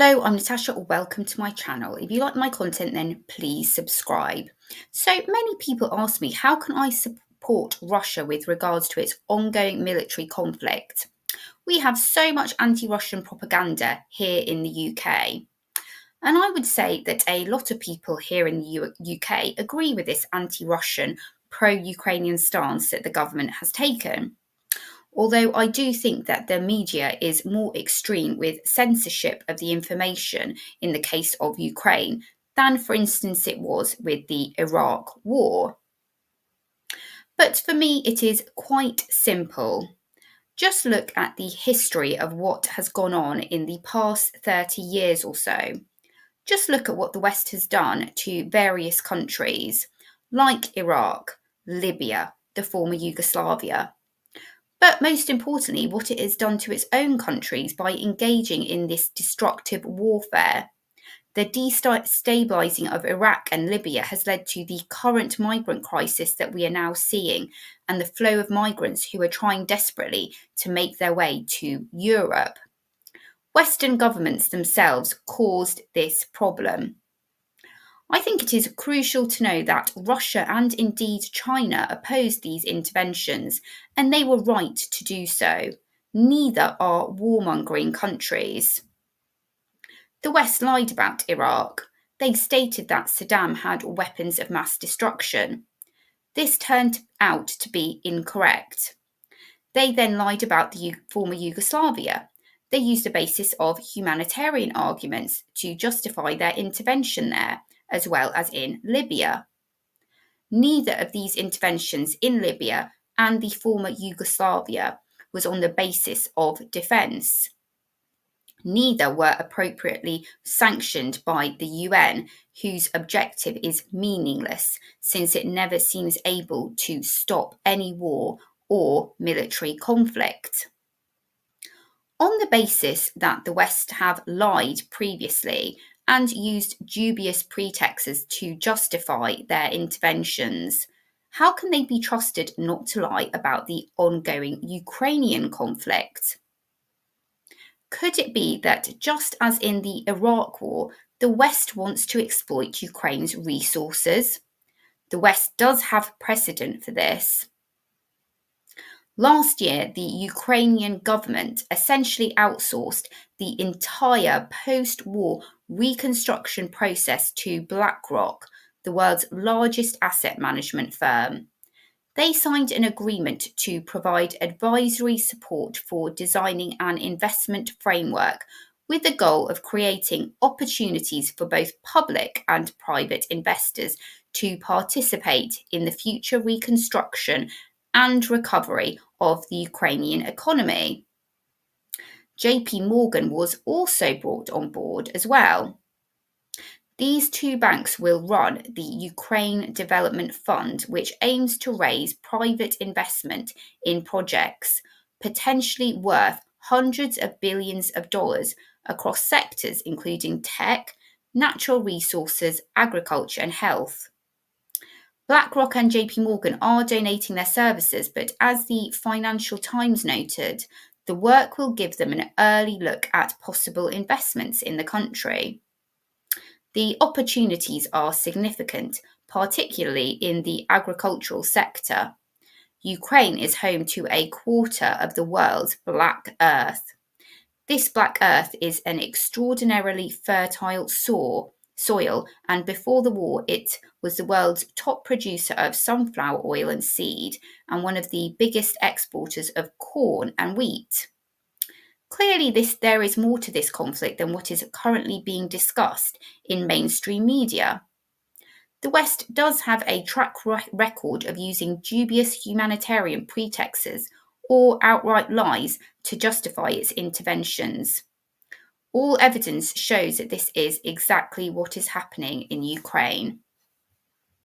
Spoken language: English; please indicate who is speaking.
Speaker 1: Hello, I'm Natasha, or welcome to my channel. If you like my content, then please subscribe. So many people ask me, how can I support Russia with regards to its ongoing military conflict? We have so much anti-Russian propaganda here in the UK. And I would say that a lot of people here in the UK agree with this anti-Russian, pro-Ukrainian stance that the government has taken. Although I do think that the media is more extreme with censorship of the information in the case of Ukraine than, for instance, it was with the Iraq War. But for me, it is quite simple. Just look at the history of what has gone on in the past 30 years or so. Just look at what the West has done to various countries, like Iraq, Libya, the former Yugoslavia. But most importantly, what it has done to its own countries by engaging in this destructive warfare. The destabilising of Iraq and Libya has led to the current migrant crisis that we are now seeing, and the flow of migrants who are trying desperately to make their way to Europe. Western governments themselves caused this problem. I think it is crucial to know that Russia and indeed China opposed these interventions, and they were right to do so. Neither are warmongering countries. The West lied about Iraq. They stated that Saddam had weapons of mass destruction. This turned out to be incorrect. They then lied about the former Yugoslavia. They used a basis of humanitarian arguments to justify their intervention there, as well as in Libya. Neither of these interventions in Libya and the former Yugoslavia was on the basis of defence. Neither were appropriately sanctioned by the UN, whose objective is meaningless since it never seems able to stop any war or military conflict. On the basis that the West have lied previously and used dubious pretexts to justify their interventions, how can they be trusted not to lie about the ongoing Ukrainian conflict? Could it be that, just as in the Iraq War, the West wants to exploit Ukraine's resources? The West does have precedent for this. Last year, the Ukrainian government essentially outsourced the entire post-war reconstruction process to BlackRock, the world's largest asset management firm. They signed an agreement to provide advisory support for designing an investment framework with the goal of creating opportunities for both public and private investors to participate in the future reconstruction and recovery of the Ukrainian economy. JP Morgan was also brought on board as well. These two banks will run the Ukraine Development Fund, which aims to raise private investment in projects potentially worth hundreds of billions of dollars across sectors including tech, natural resources, agriculture, and health. BlackRock and JP Morgan are donating their services, but as the Financial Times noted, the work will give them an early look at possible investments in the country. The opportunities are significant, particularly in the agricultural sector. Ukraine is home to a quarter of the world's black earth. This black earth is an extraordinarily fertile soil, and before the war it was the world's top producer of sunflower oil and seed, and one of the biggest exporters of corn and wheat. Clearly, there is more to this conflict than what is currently being discussed in mainstream media. The West does have a track record of using dubious humanitarian pretexts or outright lies to justify its interventions. All evidence shows that this is exactly what is happening in Ukraine.